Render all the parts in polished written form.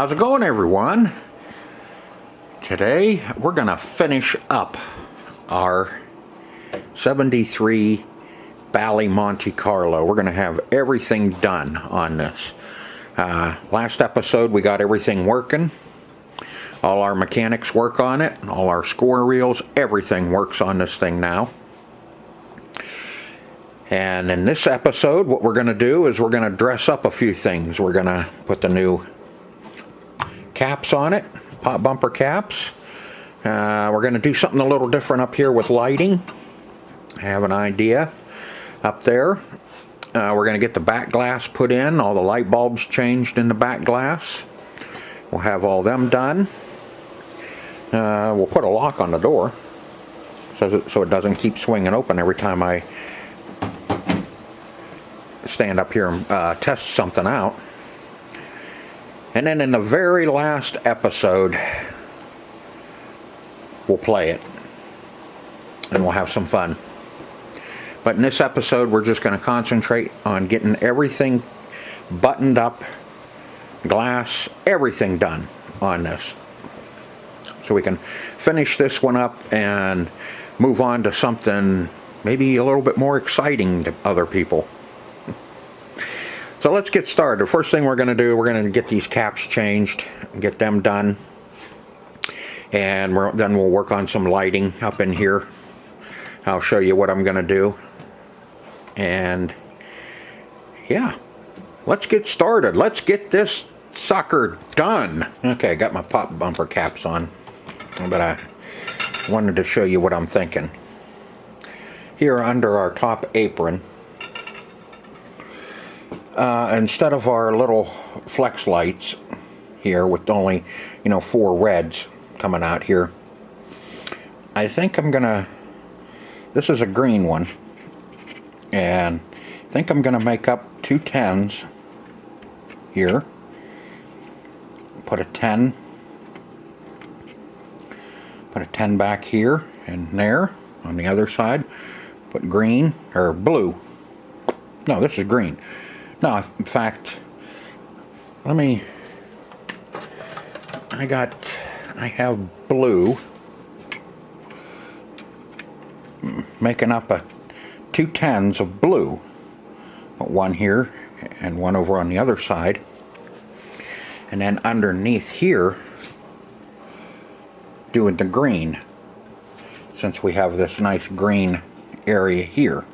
How's it going, everyone? Today we're gonna finish up our 73 Bally Monte Carlo. We're gonna have everything done on this. Last episode we got everything working. All our mechanics work on it, all our score reels, everything works on this thing now. And in this episode what we're gonna do is we're gonna dress up a few things. We're gonna put the new caps on it, pop bumper caps. We're going to do something a little different up here with lighting. I have an idea up there. We're going to get the back glass put in, all the light bulbs changed in the back glass. We'll have all them done. We'll put a lock on the door so it doesn't keep swinging open every time I stand up here and test something out. And then in the very last episode, we'll play it. And we'll have some fun. But in this episode, we're just going to concentrate on getting everything buttoned up, glass, everything done on this. So we can finish this one up and move on to something maybe a little bit more exciting to other people. So let's get started. The first thing we're going to do, we're going to get these caps changed, get them done, and then we'll work on some lighting up in here. I'll show you what I'm going to do. And yeah, let's get started. Let's get this sucker done. Okay, I got my pop bumper caps on, but I wanted to show you what I'm thinking. Here under our top apron, instead of our little flex lights here with only, 4 reds coming out here, I think I'm gonna, this is a green one, and I think I'm gonna make up 2 10s here, put a 10 back here and there on the other side, put green or blue, no, this is green. No, in fact, I have blue, making up 2 10s of blue. One here and one over on the other side. And then underneath here, doing the green, since we have this nice green area here.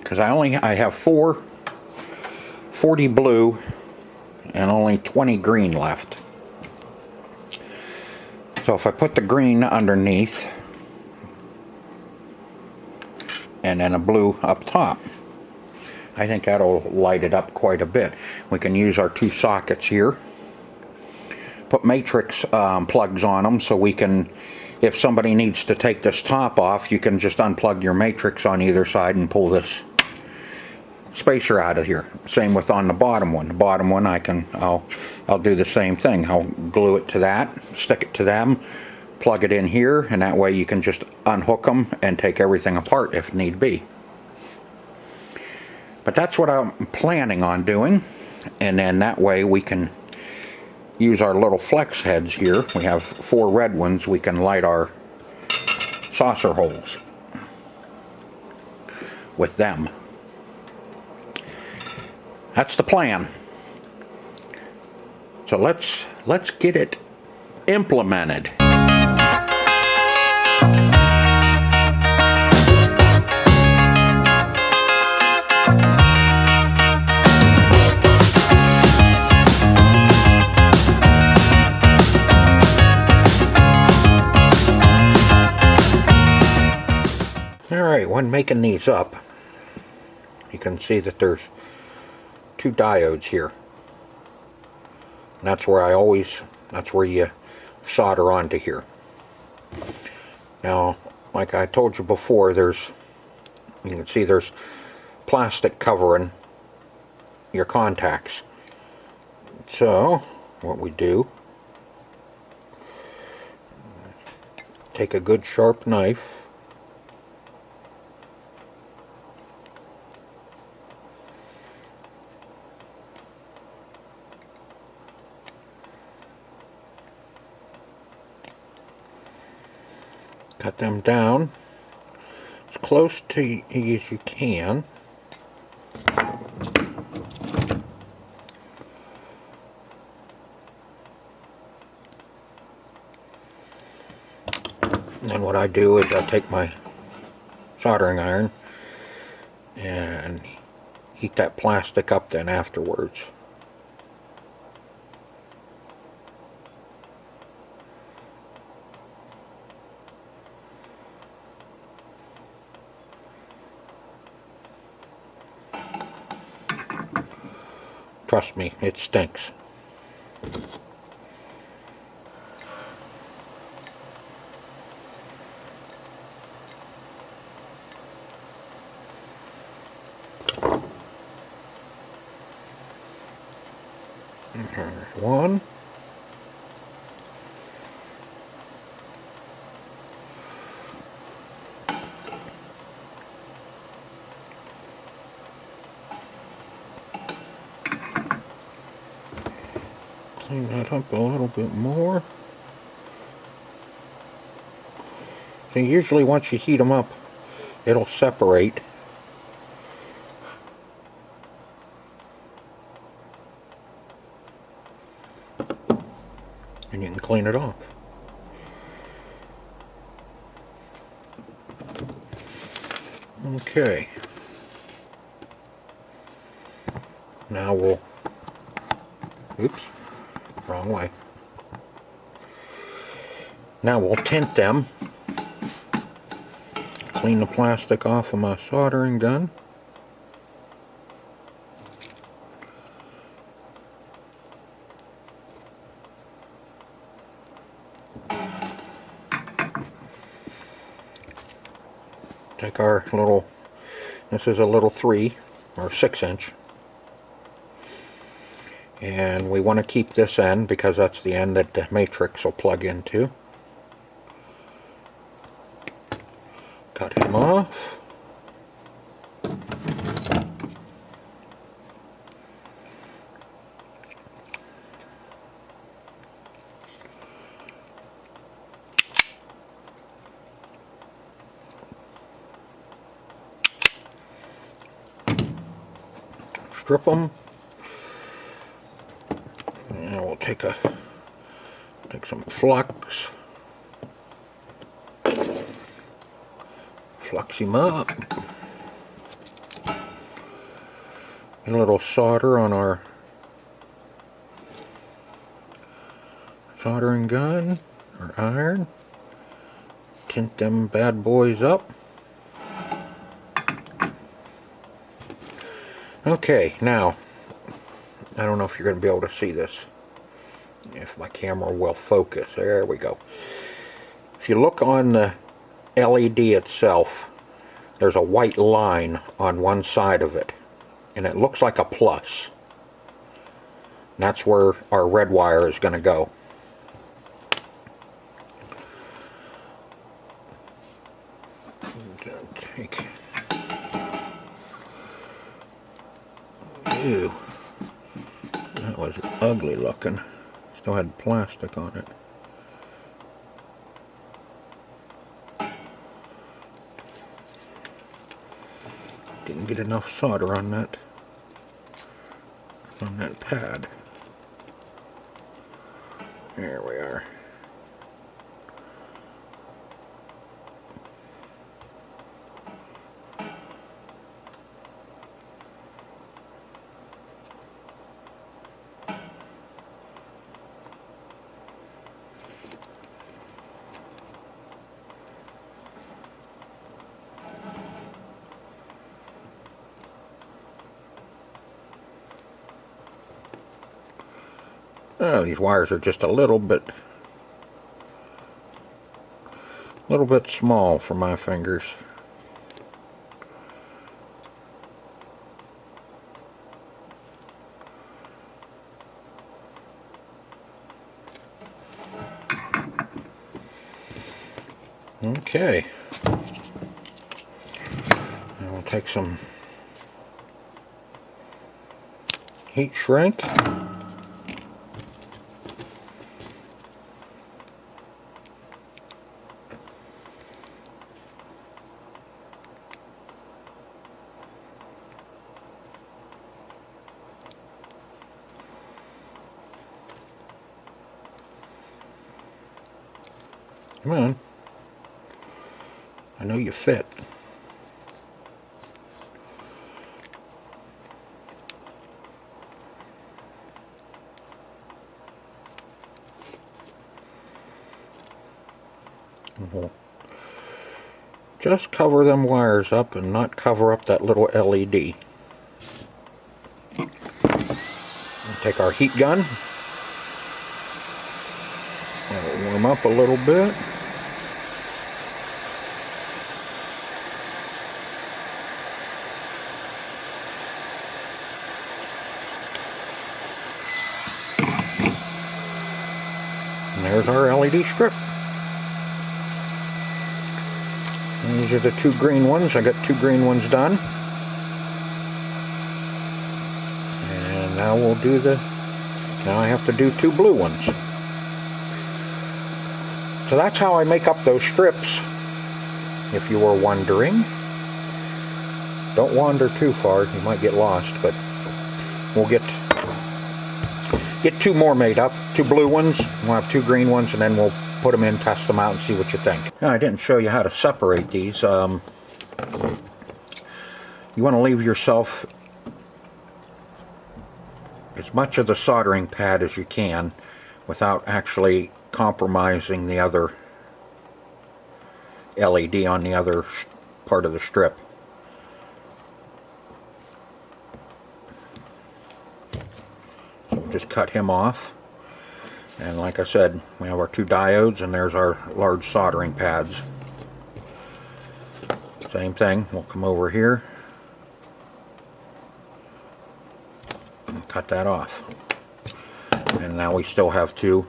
Because I have 40 blue and only 20 green left. So if I put the green underneath and then a blue up top, I think that'll light it up quite a bit. We can use our 2 sockets here, put matrix plugs on them, so we can, if somebody needs to take this top off, you can just unplug your matrix on either side and pull this spacer out of here. Same with on the bottom one. The bottom one I'll do the same thing. I'll glue it to that, stick it to them, plug it in here, and that way you can just unhook them and take everything apart if need be. But that's what I'm planning on doing, and then that way we can use our little flex heads here. We have 4 red ones. We can light our saucer holes with them. That's the plan. So let's get it implemented. Alright, when making these up, you can see that there's 2 diodes here. And that's where you solder onto here. Now, like I told you before, you can see there's plastic covering your contacts. So, what we do, take a good sharp knife, Cut them down as close to as you can. And then what I do is I take my soldering iron and heat that plastic up then afterwards. Trust me, it stinks. Here's one. Clean that up a little bit more. So usually once you heat them up, it'll separate. And you can clean it off. Okay. Now we'll, oops, wrong way. Now we'll tint them. Clean the plastic off of my soldering gun. Take our little, this is a little 3 or 6 inch. And we want to keep this end because that's the end that the matrix will plug into. Cut him off. Strip them. And we'll take some flux. Flux him up. A little solder on our soldering gun or iron. Tint them bad boys up. Okay, now, I don't know if you're going to be able to see this. If my camera will focus. There we go. If you look on the LED itself, there's a white line on one side of it. And it looks like a plus. And that's where our red wire is going to go. Take. Ew. That was ugly looking. Still had plastic on it. Didn't get enough solder on that pad. There we are. Oh, these wires are just a little bit small for my fingers. Okay. Now we'll take some heat shrink. Come on. I know you fit. We'll just cover them wires up and not cover up that little LED. We'll take our heat gun. It'll warm up a little bit. And there's our LED strip. And these are the two green ones. I got two green ones done. And now we'll do now I have to do two blue ones. So that's how I make up those strips, if you were wondering. Don't wander too far, you might get lost, but we'll get two more made up, two blue ones, we'll have two green ones, and then we'll put them in, test them out, and see what you think. Now, I didn't show you how to separate these. You want to leave yourself as much of the soldering pad as you can without actually compromising the other LED on the other part of the strip. So we'll just cut him off. And like I said, we have our two diodes, and there's our large soldering pads. Same thing, we'll come over here and cut that off. And now we still have two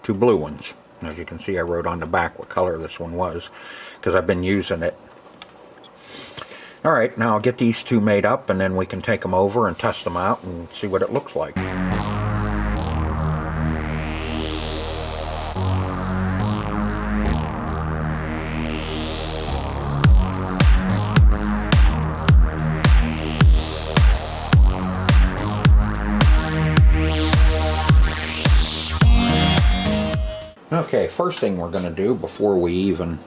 blue ones. As you can see, I wrote on the back what color this one was because I've been using it. Alright, now I'll get these two made up, and then we can take them over and test them out and see what it looks like. Okay, first thing we're going to do before we even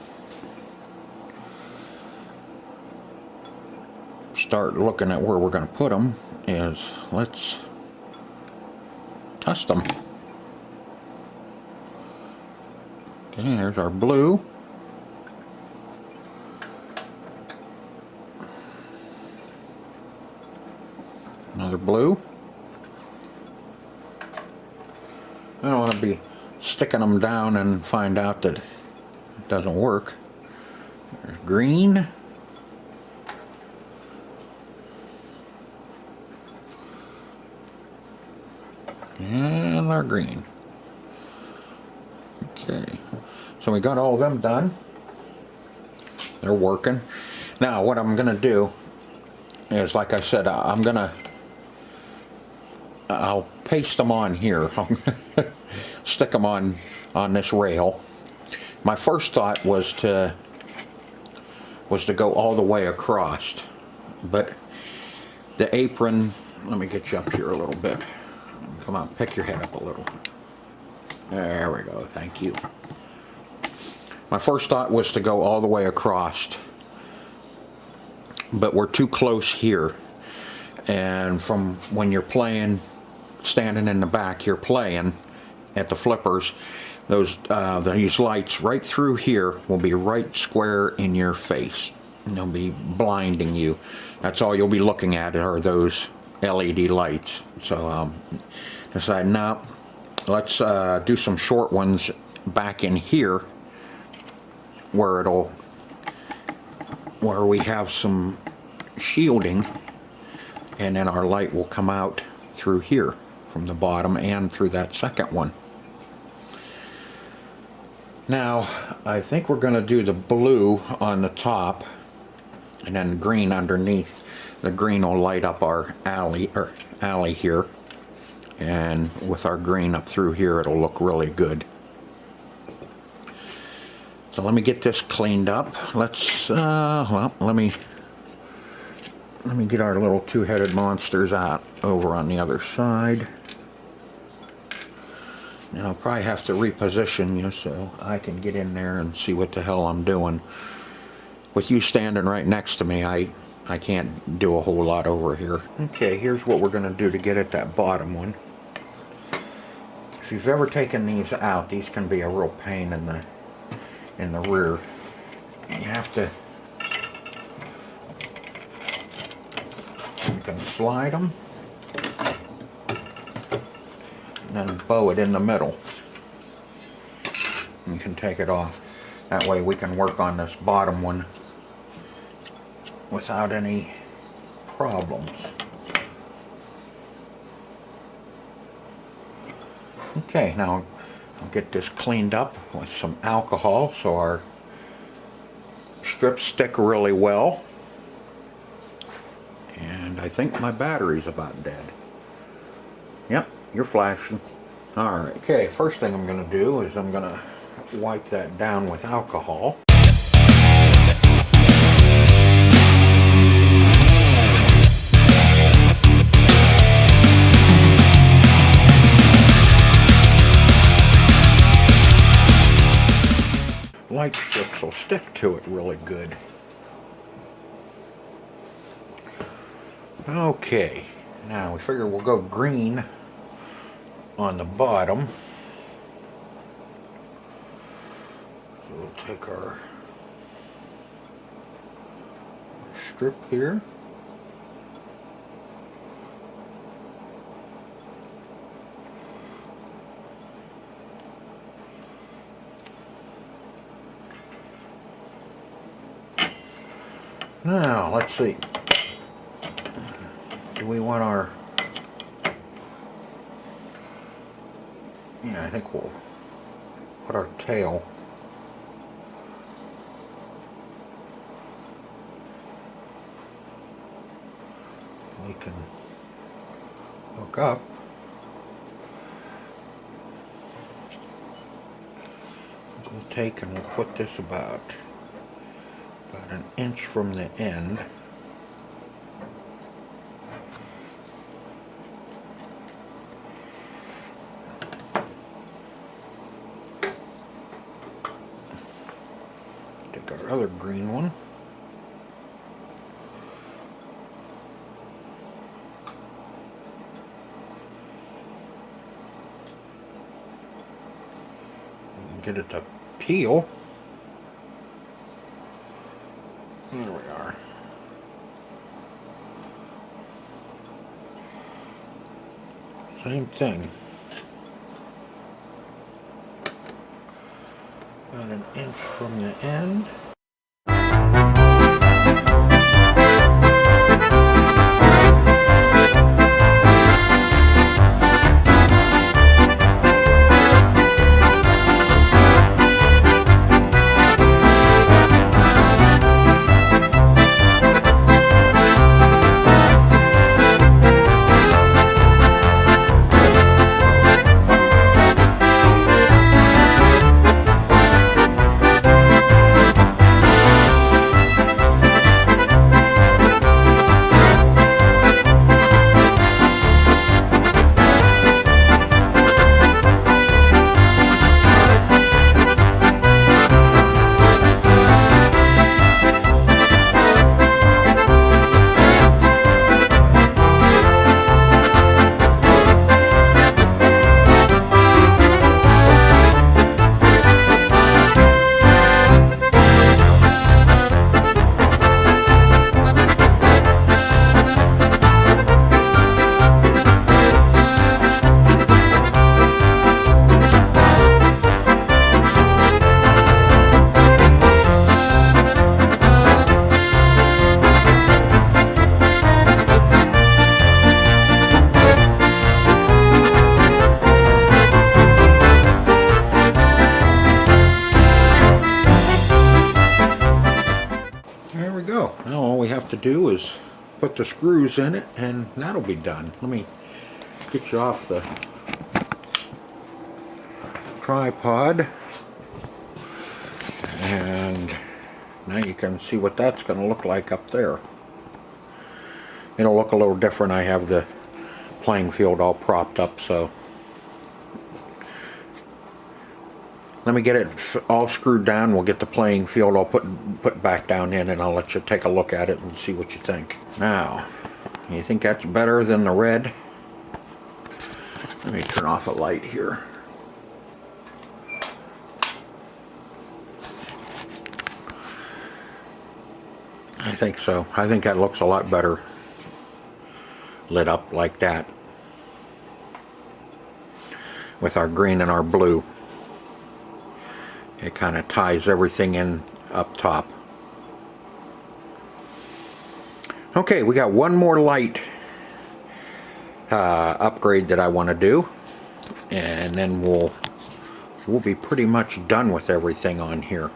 start looking at where we're going to put them is let's test them. Okay, there's our blue. Another blue. I don't want to be sticking them down and find out that it doesn't work. There's green. And our green. Okay, so we got all of them done. They're working. Now what I'm gonna do is, like I said, I'll paste them on here. Stick them on this rail. My first thought was to go all the way across, but the apron, let me get you up here a little bit. Come on, pick your head up a little. There we go, thank you. My first thought was to go all the way across, but we're too close here, and from when you're playing, standing in the back, you're playing at the flippers, these lights right through here will be right square in your face, and they'll be blinding you. That's all you'll be looking at are those LED lights. So decided, now let's do some short ones back in here where we have some shielding, and then our light will come out through here from the bottom and through that second one. Now I think we're going to do the blue on the top and then green underneath. The green will light up our alley here, and with our green up through here it'll look really good. So let me get this cleaned up. Let's well, let me get our little two-headed monsters out over on the other side. Now I'll probably have to reposition you so I can get in there and see what the hell I'm doing. With you standing right next to me, I can't do a whole lot over here. Okay, here's what we're going to do to get at that bottom one. If you've ever taken these out, these can be a real pain in the rear. You have to, you can slide them and then bow it in the middle. You can take it off. That way we can work on this bottom one without any problems. Okay, now I'll get this cleaned up with some alcohol so our strips stick really well. And I think my battery's about dead. Yep, you're flashing. Alright, okay, first thing I'm going to do is I'm going to wipe that down with alcohol. Light strips will stick to it really good. Okay, now we figure we'll go green on the bottom. So we'll take our strip here. Now, let's see. Do we want our... Yeah, I think we'll put our tail. We can hook up. We'll take and we'll put this about an inch from the end. Take our other green one. And get it to peel. There we are. Same thing. About an inch from the end. To do is put the screws in it and that'll be done. Let me get you off the tripod and now you can see what that's going to look like up there. It'll look a little different. I have the playing field all propped up, so let me get it all screwed down. We'll get the playing field all put back down in, and I'll let you take a look at it and see what you think. Now, you think that's better than the red? Let me turn off a light here. I think so. I think that looks a lot better lit up like that with our green and our blue. It kind of ties everything in up top. Okay, we got one more light upgrade that I want to do, and then we'll be pretty much done with everything on here.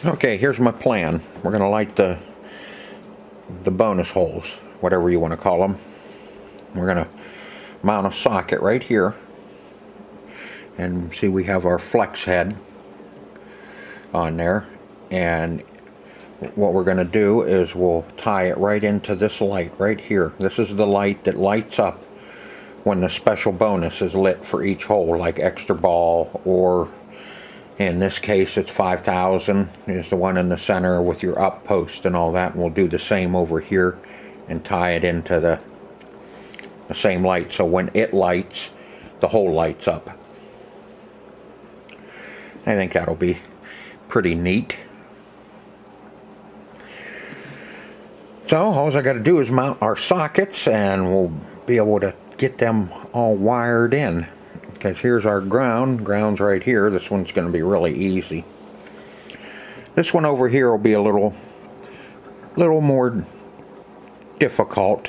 Okay, here's my plan. We're going to light the bonus holes, whatever you want to call them. We're going to mount a socket right here, and see, we have our flex head on there, and what we're going to do is we'll tie it right into this light right here. This is the light that lights up when the special bonus is lit for each hole, like extra ball, or in this case it's 5,000 is the one in the center with your up post and all that, and we'll do the same over here and tie it into the same light, so when it lights, the hole lights up. I think that'll be pretty neat. So all I got to do is mount our sockets, and we'll be able to get them all wired in. Because here's our ground's right here. This one's going to be really easy. This one over here will be a little more difficult.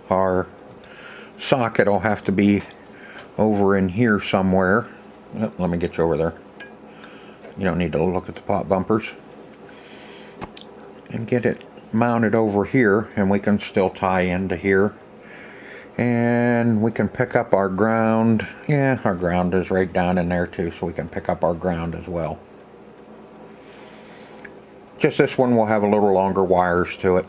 Our socket will have to be over in here somewhere. Oh, let me get you over there. You don't need to look at the pot bumpers. And get it mounted over here, and we can still tie into here. And we can pick up our ground. Yeah, our ground is right down in there too, so we can pick up our ground as well. Just this one will have a little longer wires to it.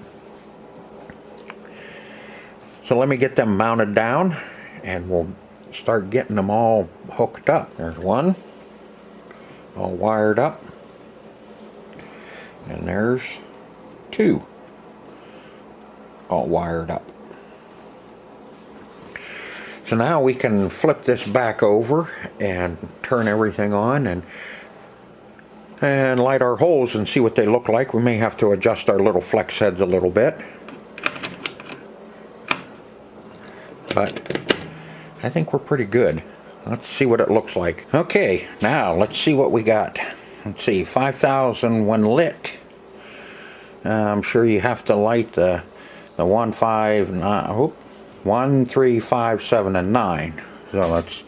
So let me get them mounted down, and we'll start getting them all hooked up. There's one, all wired up. And there's two, all wired up. So now we can flip this back over and turn everything on and light our holes and see what they look like. We may have to adjust our little flex heads a little bit, but I think we're pretty good. Let's see what it looks like. Okay, now let's see what we got. Let's see, 5,000 when lit. I'm sure you have to light the 1, 5, 9, 1, 3, 5, 7, and 9. So that's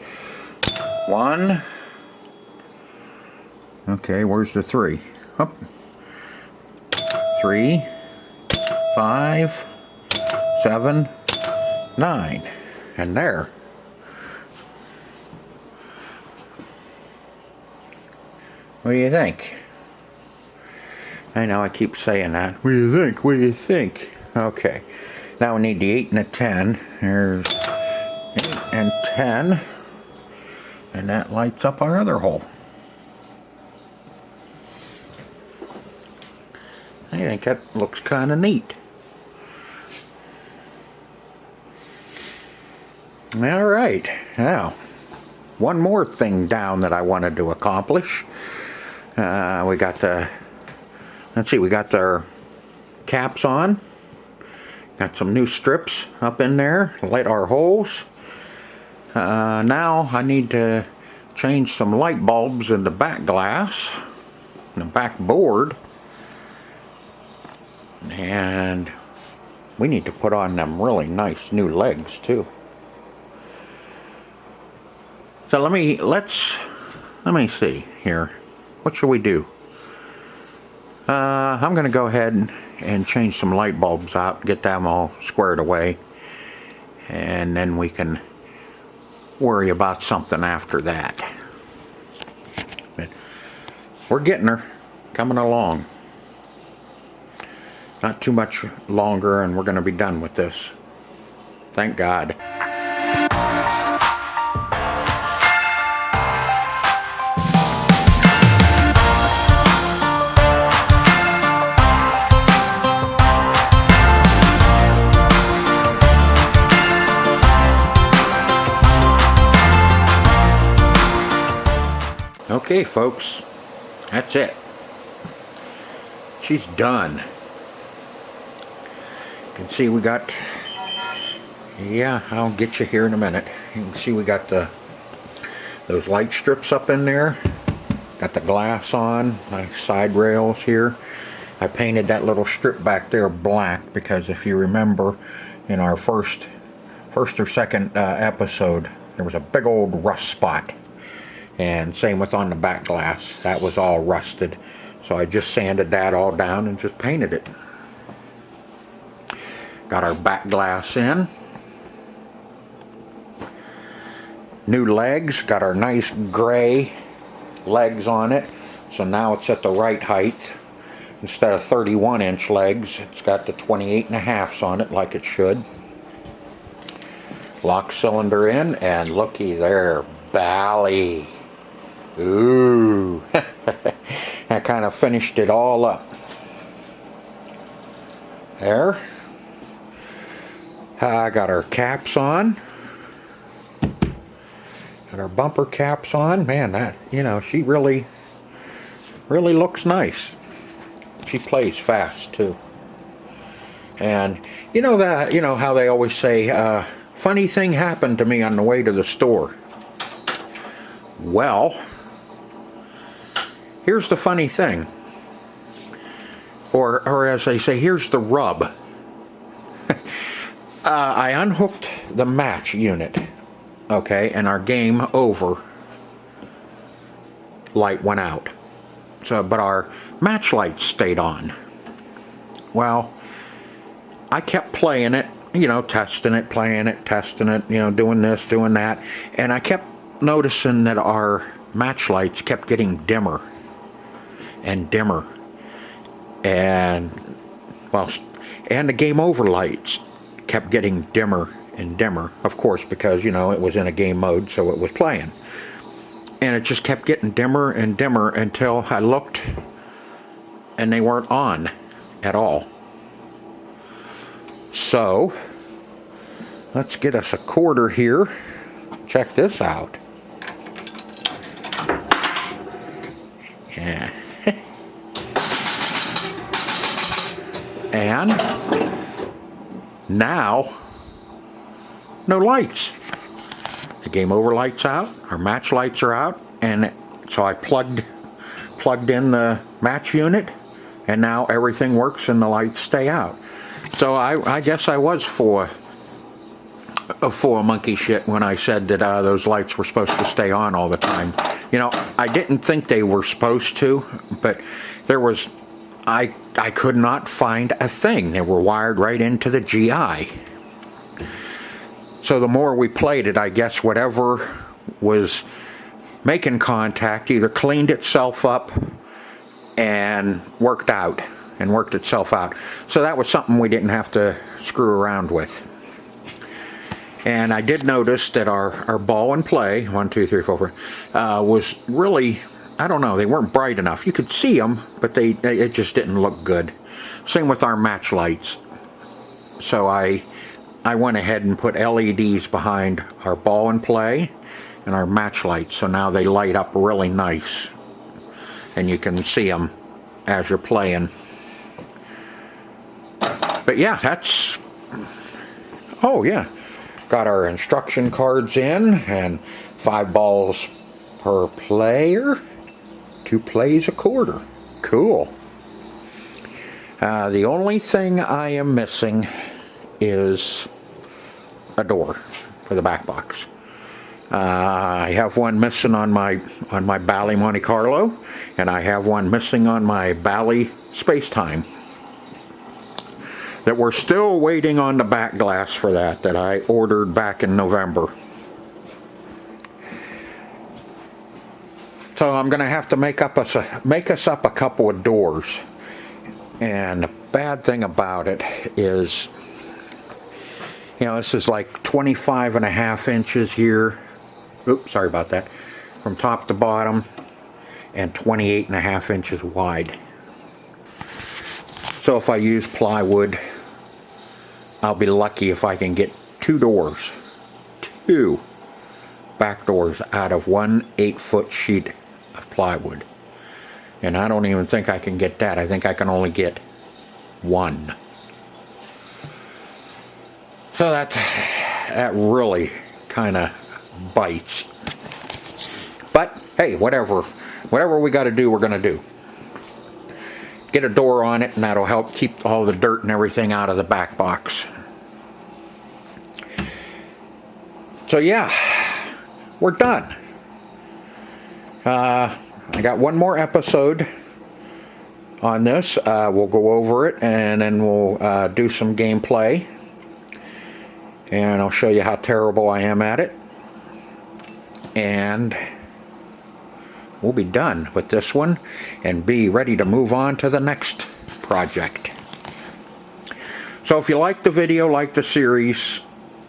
1. Okay, where's the 3? Up. 3, 5, 7, 9. And there. What do you think? I know I keep saying that. What do you think? What do you think? Okay. Now we need the 8 and the 10. There's 8 and 10. And that lights up our other hole. I think that looks kind of neat. Alright. Now, one more thing down that I wanted to accomplish. We got the... Let's see, we got our caps on. Got some new strips up in there, light our holes. Now I need to change some light bulbs in the back glass, the back board. And we need to put on them really nice new legs too. So let me see here. What should we do? I'm going to go ahead and change some light bulbs out, get them all squared away, and then we can worry about something after that. But we're getting her, coming along. Not too much longer and we're going to be done with this. Thank God. Okay, folks, that's it. She's done. You can see we got, yeah, I'll get you here in a minute. You can see we got those light strips up in there. Got the glass on, my side rails here. I painted that little strip back there black because if you remember in our first or second episode, there was a big old rust spot. And same with on the back glass, that was all rusted. So I just sanded that all down and just painted it. Got our back glass in. New legs, got our nice gray legs on it. So now it's at the right height. Instead of 31-inch legs, it's got the 28.5s on it like it should. Lock cylinder in, and looky there, Bally. Ooh, that kind of finished it all up. There. I got our caps on. Got our bumper caps on. Man, that, you know, she really looks nice. She plays fast too. And you know that, you know how they always say, funny thing happened to me on the way to the store. Well, here's the funny thing, or as they say, here's the rub. I unhooked the match unit, okay, and our game over light went out. So, but our match lights stayed on. Well, I kept playing it, you know, testing it, playing it, testing it, you know, doing this, doing that, and I kept noticing that our match lights kept getting dimmer and dimmer, and well, and the game over lights kept getting dimmer and dimmer, of course, because, you know, it was in a game mode, so it was playing, and it just kept getting dimmer and dimmer until I looked and they weren't on at all. So let's get us a quarter here. Check this out. Yeah. And now, no lights. The game over lights out, our match lights are out, and so I plugged in the match unit, and now everything works and the lights stay out. So I guess I was full of monkey shit when I said that those lights were supposed to stay on all the time. You know, I didn't think they were supposed to, but there was, I could not find a thing. They were wired right into the GI. So the more we played it, I guess whatever was making contact either cleaned itself up and worked itself out. So that was something we didn't have to screw around with. And I did notice that our ball and play, 1, 2, 3, 4, 4, was really, I don't know, they weren't bright enough. You could see them, but it just didn't look good. Same with our match lights. So I went ahead and put LEDs behind our ball and play and our match lights. So now they light up really nice. And you can see them as you're playing. But yeah, that's, oh yeah. Got our instruction cards in, and 5 balls per player. 2 plays a quarter. Cool. The only thing I am missing is a door for the back box. I have one missing on my Bally Monte Carlo, and I have one missing on my Bally Space-Time. That we're still waiting on the back glass for that I ordered back in November. So I'm going to have to make us up a couple of doors. And the bad thing about it is, you know, this is like 25.5 inches here. Oops, sorry about that. From top to bottom, and 28.5 inches wide. So if I use plywood, I'll be lucky if I can get 2 doors. 2 back doors out of one 8-foot sheet of plywood. And I don't even think I can get that. I think I can only get 1. So that really kind of bites. But hey, whatever we got to do, we're going to do. Get a door on it, and that'll help keep all the dirt and everything out of the back box. So yeah, we're done. I got one more episode on this. We'll go over it, and then we'll do some gameplay. And I'll show you how terrible I am at it. And we'll be done with this one and be ready to move on to the next project. So if you like the video, like the series,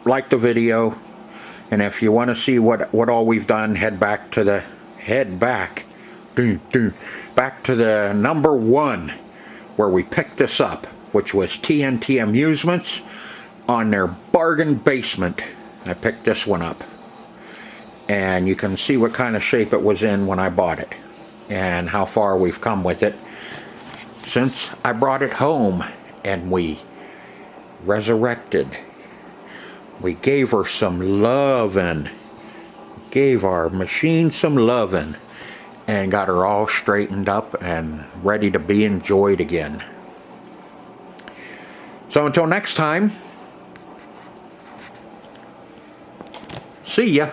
like the video, and if you want to see what all we've done, back to the number 1 where we picked this up, which was TNT Amusements on their bargain basement. I picked this one up, and you can see what kind of shape it was in when I bought it and how far we've come with it since I brought it home and we resurrected. We gave her some lovin', gave our machine some lovin', and got her all straightened up and ready to be enjoyed again. So until next time, see ya.